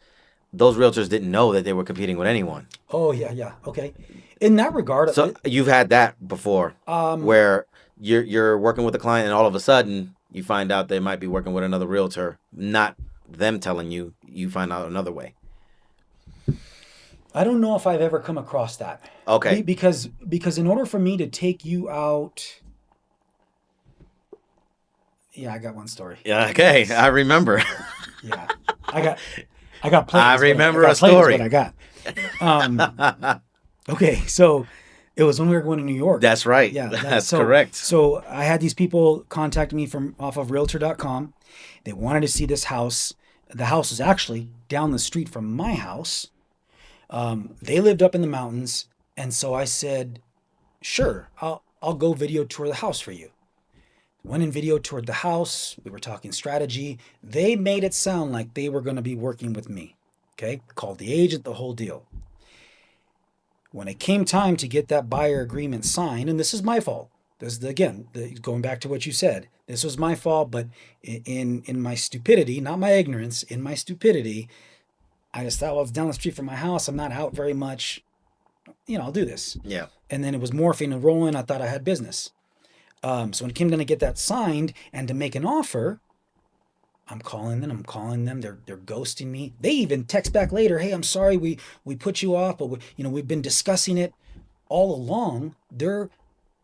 those realtors didn't know that they were competing with anyone. Oh yeah, yeah. Okay. In that regard, So you've had that before, um, where you're working with a client, and all of a sudden you find out they might be working with another realtor, not them telling you. You find out another way. I don't know if I've ever come across that. Okay. Because in order for me to take you out, yeah, I got one story. Yeah. Okay. I remember. Yeah, I got I got plenty. I Is what I remember a got plenty is what I story. got. Um, okay, so it was when we were going to New York. That's right. Yeah, That's correct. so I had these people contact me from off of Realtor.com. They wanted to see this house. The house is actually down the street from my house. They lived up in the mountains, and so I said, "Sure, I'll go video tour the house for you." Went and video toured the house. We were talking strategy. They made it sound like they were going to be working with me. Okay, called the agent, the whole deal. When it came time to get that buyer agreement signed, and this is my fault. This is again going back to what you said. This was my fault, but in my stupidity, not my ignorance, in my stupidity, I just thought, well, it's down the street from my house. I'm not out very much. I'll do this. Yeah. And then it was morphing and rolling. I thought I had business. So when it came down to get that signed and to make an offer, I'm calling them. I'm calling them. They're ghosting me. They even text back later, "Hey, I'm sorry we put you off, but we've been discussing it all along." They're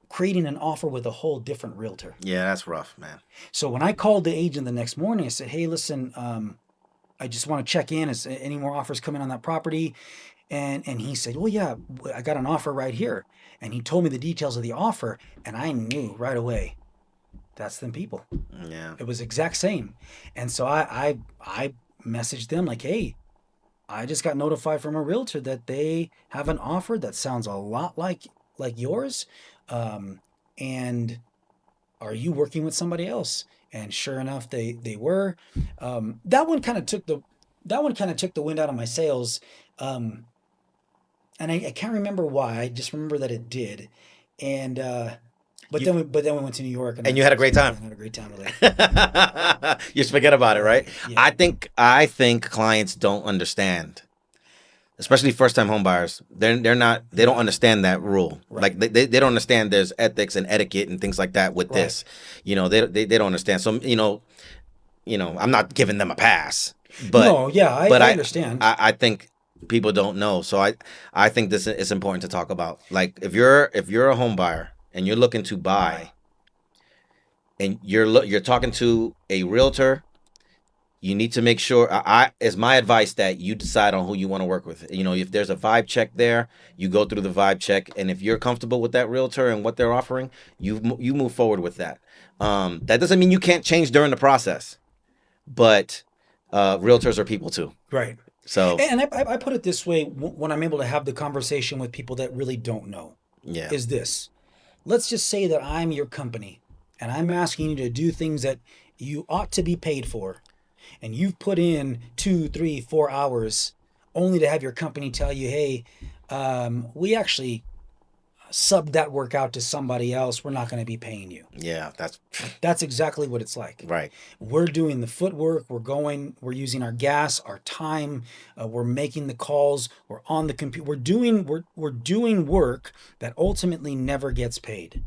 creating an offer with a whole different realtor. Yeah. That's rough, man. So when I called the agent the next morning, I said, "Hey, listen, I just want to check in. Is any more offers coming on that property?" And he said, "Well, yeah, I got an offer right here." And he told me the details of the offer, and I knew right away that's them people. Yeah. It was exact same. And so I messaged them like, "Hey, I just got notified from a realtor that they have an offer that sounds a lot like yours. And are you working with somebody else?" And sure enough, they were. That one kind of took the wind out of my sails. Um, and I can't remember why. I just remember that it did. And You but then we went to New York, and and you had a great I time. had a great time with it. You just forget about it, right? Yeah, I think clients don't understand, especially first time home buyers. They don't understand that rule. right, Like they don't understand there's ethics and etiquette and things like that with right. this. They don't understand. So I'm not giving them a pass, but No, yeah, but I understand. I think people don't know. So I think this is important to talk about. Like if you're a home buyer and you're looking to buy and you're talking to a realtor, you need to make sure. I is my advice that you decide on who you want to work with. If there's a vibe check there, you go through the vibe check, and if you're comfortable with that realtor and what they're offering, you move forward with that. That doesn't mean you can't change during the process, but realtors are people too. Right. So And I put it this way when I'm able to have the conversation with people that really don't know yeah, is this. Let's just say that I'm your company and I'm asking you to do things that you ought to be paid for. And you've put in 2, 3, 4 hours only to have your company tell you, "Hey, we actually subbed that work out to somebody else. We're not going to be paying you." yeah, that's That's exactly what it's like. right. We're doing the footwork. We're using our gas, our time. We're making the calls. We're on the computer. We're doing work that ultimately never gets paid.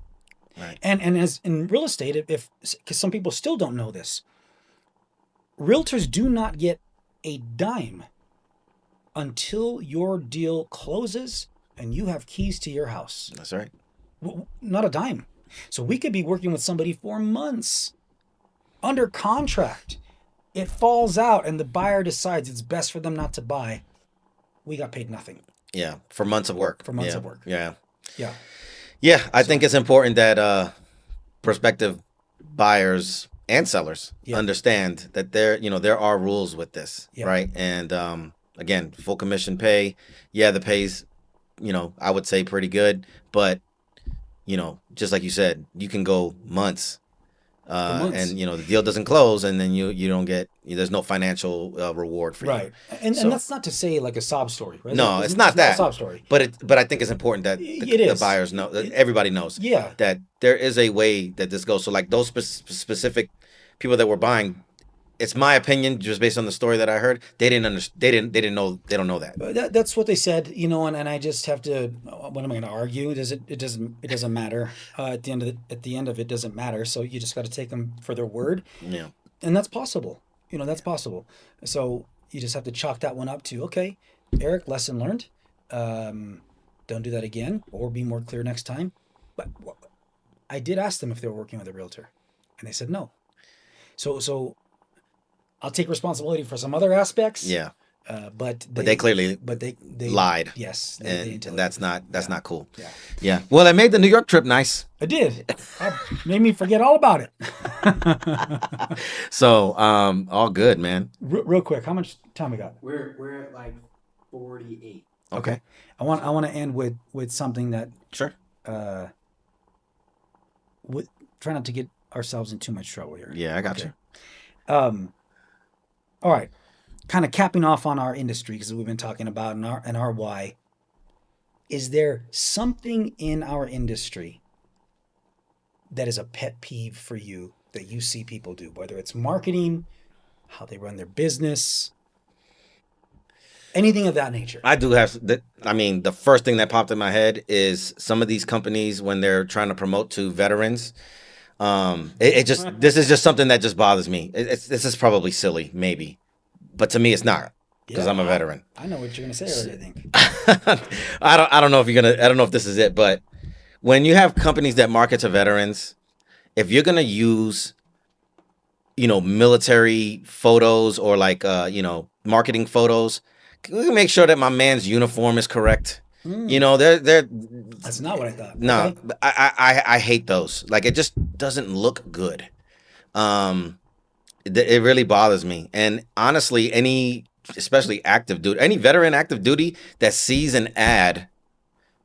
Right. And as in real estate, if because some people still don't know this, realtors do not get a dime until your deal closes and you have keys to your house. That's right. Not a dime. So we could be working with somebody for months under contract. It falls out and the buyer decides it's best for them not to buy. We got paid nothing Yeah, for months of work. for months Yeah, of work. yeah, Yeah. yeah. I think So, it's important that prospective buyers and sellers yeah. understand that there are rules with this, Yeah. right? And again, full commission pay. Yeah, the pay's I would say pretty good, but just like you said, you can go months. For months. And the deal doesn't close, and then you don't get there's no financial reward for you. Right. And So that's not to say like a sob story, right? no, it's not It's not a that. sob story. But I think it's important that It the is. buyers know, that It- everybody knows yeah. that there is a way that this goes. So like those specific people that were buying, it's my opinion, just based on the story that I heard, they didn't understand. They don't know that. That's what they said, and I just have to. What am I going to argue? It doesn't matter. At the end of it doesn't matter. So you just got to take them for their word, Yeah. and that's possible. That's possible. So you just have to chalk that one up to, okay, Eric, lesson learned. Don't do that again, or be more clear next time. But I did ask them if they were working with a realtor, and they said no. So I'll take responsibility for some other aspects, Yeah. but But they clearly they lied, yes, they didn't and tell the that's truth. that's Yeah, not cool. yeah, Yeah. Well, it made the New York trip nice. I did. Made me forget all about it. So, all good, man. Real quick, how much time we got? We're at like 48. Okay. I want to end with something that Sure. uh, try not to get ourselves in too much trouble here. Yeah, I got Okay. you. All right. Kind of capping off on our industry because we've been talking about and our why. Is there something in our industry that is a pet peeve for you that you see people do, whether it's marketing, how they run their business, anything of that nature? I do have that. I mean, the first thing that popped in my head is some of these companies when they're trying to promote to veterans. It just this is just something that just bothers me. This is probably silly, maybe, but to me, it's not because Yeah, I'm a veteran. I know what you're gonna say already. I think. I don't know if you're gonna. I don't know if this is it, but when you have companies that market to veterans, if you're gonna use military photos or like marketing photos, can we make sure that my man's uniform is correct? They're That's not what I thought. no, Okay. I hate those. Like it just doesn't look good. Um, it really bothers me. And honestly, especially active duty, any veteran active duty that sees an ad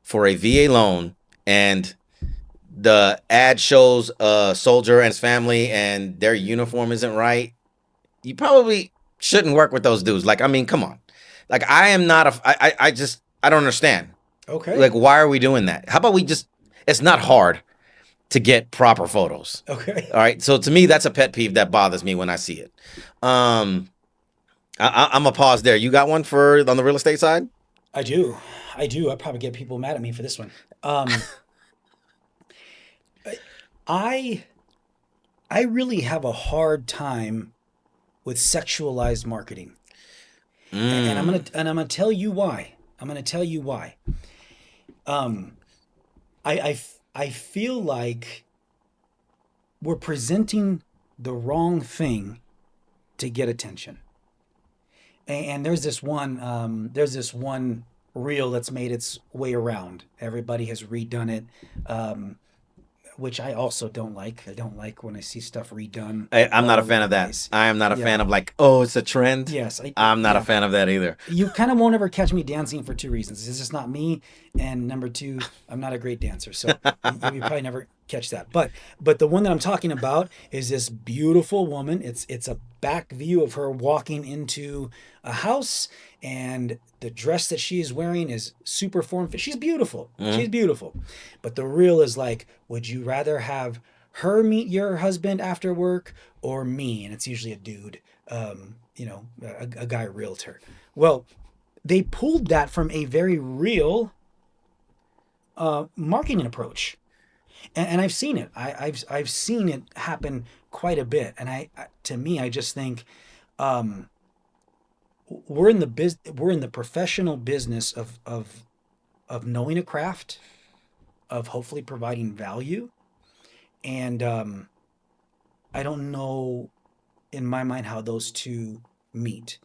for a VA loan and the ad shows a soldier and his family and their uniform isn't right, you probably shouldn't work with those dudes. Like, I mean, come on. Like, I am not I don't understand. Okay. Like, why are we doing that? How about it's not hard to get proper photos. Okay. All right. So to me, that's a pet peeve that bothers me when I see it. I'm a pause there. You got one on the real estate side? I do. I probably get people mad at me for this one. I I really have a hard time with sexualized marketing. And I'm gonna tell you why. I'm gonna tell you why. Um, I feel like we're presenting the wrong thing to get attention. And there's this one reel that's made its way around. Everybody has redone it, which I also don't like. I don't like when I see stuff redone I'm not all a over fan the of that. place. I am not a Yeah. fan of like, oh, it's a trend. Yes, I'm not a yeah. fan of that either. You kind of won't ever catch me dancing for two reasons. It's just not me, and number two, I'm not a great dancer, so you probably never catch that. But the one that I'm talking about is this beautiful woman. It's a back view of her walking into a house, and the dress that she is wearing is super form fit. She's beautiful. She's beautiful. But the reel is like, would you rather have her meet your husband after work or me? And it's usually a dude. A guy realtor. Well, they pulled that from a very real marketing approach, and I've seen it. I've seen it happen quite a bit, and to me, I just think we're in the professional business of knowing a craft, of hopefully providing value, and I don't know in my mind how those two meet.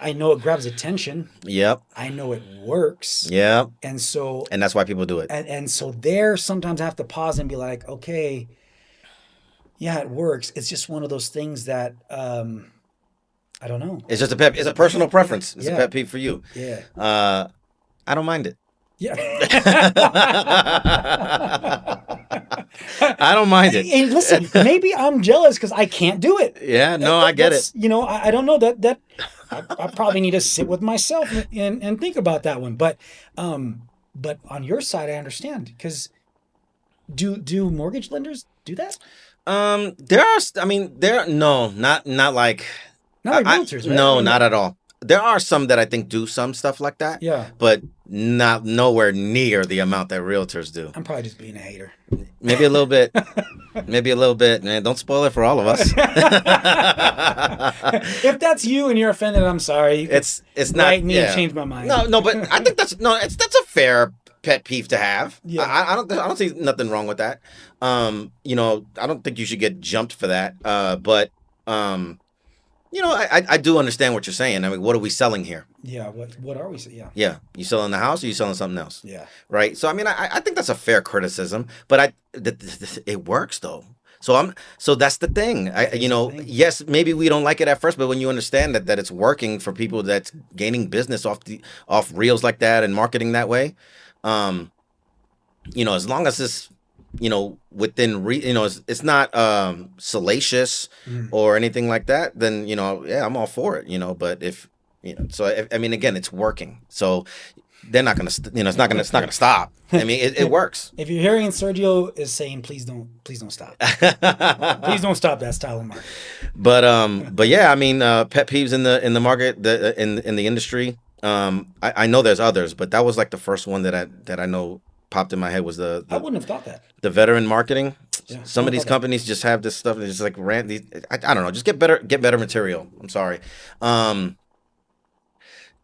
I know it grabs attention. Yep. I know it works. Yep. And so And that's why people do it. and so there sometimes I have to pause and be like, okay, yeah, it works. It's just one of those things that I don't know. It's just it's a personal preference. It's a Yeah. pet peeve for you. Yeah. I don't mind it. Yeah. I don't mind it. And listen, maybe I'm jealous because I can't do it. Yeah, no, I get it. I don't know that I probably need to sit with myself and think about that one. But on your side, I understand because do mortgage lenders do that? Not like Not like realtors, right? no, not at all. There are some that I think do some stuff like that. Yeah. But not nowhere near the amount that realtors do. I'm probably just being a hater. Maybe a little bit. Maybe a little bit, man. Don't spoil it for all of us. If that's you and you're offended, I'm sorry. You could It's not, write me and yeah. change my mind. No, but I think that's a fair pet peeve to have. Yeah. I don't see nothing wrong with that. I don't think you should get jumped for that. But um, I do understand what you're saying. I mean, what are we selling here? Yeah. What are we saying? Yeah. Yeah, you selling the house or you selling something else? Yeah. Right. So I mean, I think that's a fair criticism, but it works though. So that's the thing. That is the thing. Yes, maybe we don't like it at first, but when you understand that it's working for people that's gaining business off reels like that and marketing that way, um, as long as it's within it's not salacious Mm. or anything like that, then yeah, I'm all for it. But if I mean, again, it's working, so they're not gonna it's not gonna stop. I mean, it works. If you're hearing Sergio is saying, please don't stop. Please don't stop that style of marketing. But yeah, I mean, pet peeves in the market, in the industry. I know there's others, but that was like the first one that I know popped in my head was I wouldn't have thought that. the veteran marketing. Yeah, Some of these okay. companies just have this stuff that just like rant. I don't know. Just get better material. I'm sorry.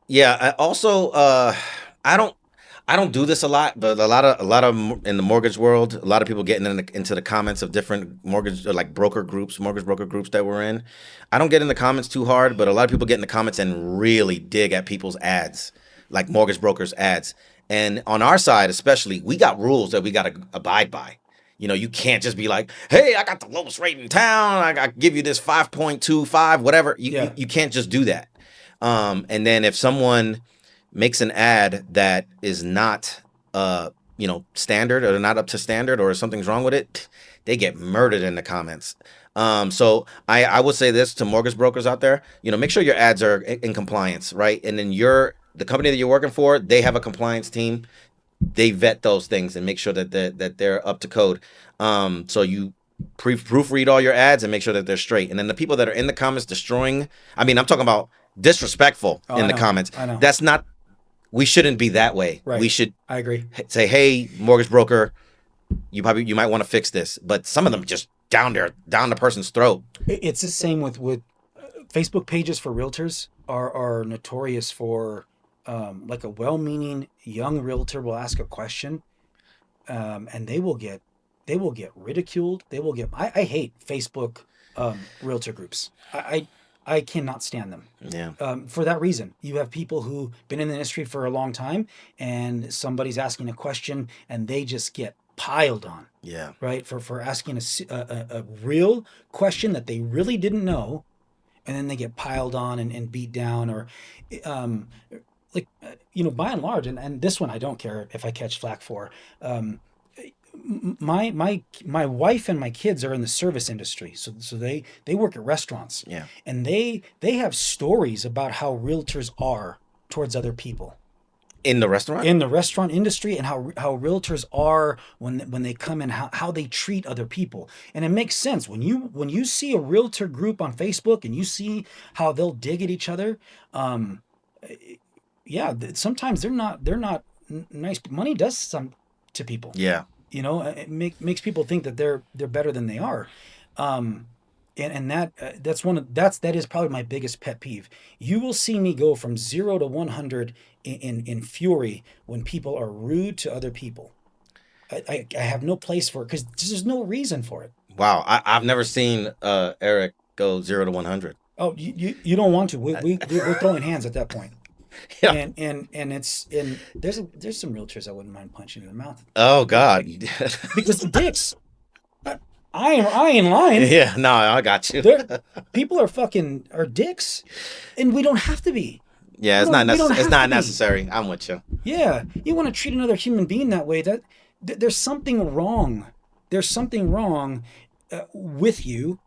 Yeah. I also, I don't do this a lot, but a lot of in the mortgage world, a lot of people getting into the comments of different mortgage or like mortgage broker groups that we're in. I don't get in the comments too hard, but a lot of people get in the comments and really dig at people's ads, like mortgage brokers ads. And on our side, especially, we got rules that we got to abide by. You can't just be like, "Hey, I got the lowest rate in town. I give you this 5.25, whatever." Yeah. You can't just do that. And then if someone makes an ad that is not standard or not up to standard or something's wrong with it, they get murdered in the comments. So I would say this to mortgage brokers out there, make sure your ads are in compliance, right? And then the company that you're working for, they have a compliance team. They vet those things and make sure that they're up to code. So you proofread all your ads and make sure that they're straight. And then the people that are in the comments destroying, I mean, I'm talking about disrespectful Oh, in I the know. comments. I know. That's not. We shouldn't be that way. Right. We should I agree. say, "Hey, mortgage broker, you might want to fix this." But some of them just down the person's throat. It's the same with Facebook pages for realtors are notorious for like a well-meaning young realtor will ask a question, and they will get ridiculed. They will get. I hate Facebook realtor groups. I cannot stand them. Yeah. For that reason, you have people who been in the industry for a long time, and somebody's asking a question, and they just get piled on, Yeah. right? For asking a real question that they really didn't know, and then they get piled on and beat down, or um, by and large, and this one I don't care if I catch flack for. My wife and my kids are in the service industry, so they work at restaurants, Yeah. and they have stories about how realtors are towards other people In the restaurant. in the restaurant industry, and how realtors are when they come in, how they treat other people. And it makes sense when you see a realtor group on Facebook and you see how they'll dig at each other. Yeah, sometimes they're not nice. Money does some to people. Yeah. It makes people think that they're better than they are. And that is probably my biggest pet peeve. You will see me go from 0 to 100 in fury when people are rude to other people. I have no place for it because there's no reason for it. Wow. I've never seen Erik go 0 to 100. Oh, you don't want to. We're throwing hands at that point. Yeah. And there's some realtors I wouldn't mind punching in the mouth Oh God. because they're dicks. I ain't lying. Yeah. No, I got you. People are dicks, and we don't have to be. Yeah. It's We not don't necessary. It's have not to be. necessary. I'm with you. Yeah, you want to treat another human being that way. There's something wrong. There's something wrong with you.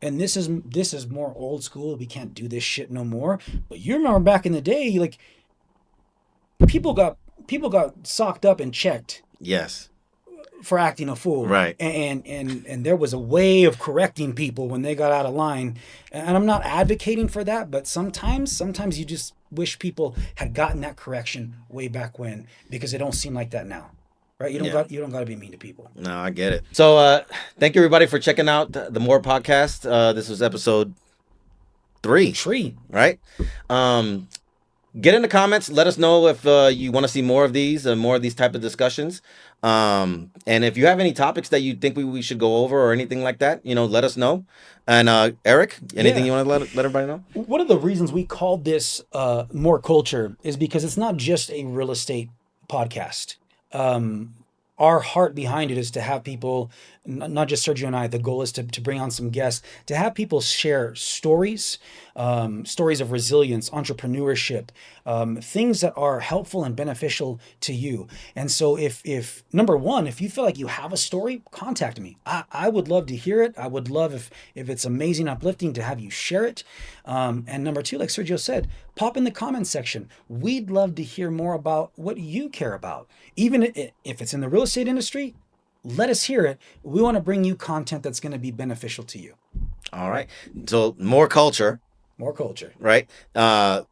And this is more old school. We can't do this shit no more. But you remember back in the day, like people got socked up and checked Yes. for acting a fool. Right. And there was a way of correcting people when they got out of line. And I'm not advocating for that, but sometimes you just wish people had gotten that correction way back when, because it don't seem like that now. right? Yeah. You don't got to be mean to people. No, I get it. So, thank you everybody for checking out the More podcast. This was episode 3, Tree. right? Get in the comments. Let us know if you want to see more of these type of discussions. And if you have any topics that you think we should go over or anything like that, let us know. And Eric, anything Yeah. you want to let everybody know? One of the reasons we called this More Culture is because it's not just a real estate podcast. Our heart behind it is to have people, not just Sergio and I, the goal is to bring on some guests, to have people share stories, stories of resilience, entrepreneurship, things that are helpful and beneficial to you. And so if number one, if you feel like you have a story, contact me. I would love to hear it. I would love if it's amazing, uplifting to have you share it. And number two, like Sergio said, pop in the comments section. We'd love to hear more about what you care about. Even if it's in the real estate industry, let us hear it. We want to bring you content that's going to be beneficial to you. All right. So more culture, More culture. right? The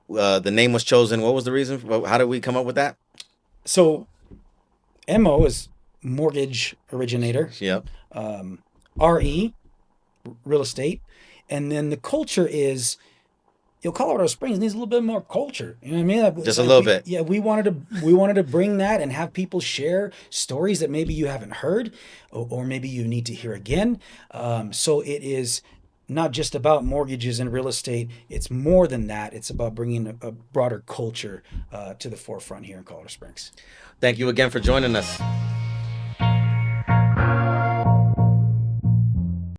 name was chosen. What was the reason? How did we come up with that? So MO is mortgage originator. Yep. RE, real estate. And then the culture is, Colorado Springs needs a little bit more culture. You know what I mean? Just a little bit. Yeah, we wanted to bring that and have people share stories that maybe you haven't heard, or maybe you need to hear again. So it is not just about mortgages and real estate. It's more than that. It's about bringing a broader culture to the forefront here in Colorado Springs. Thank you again for joining us.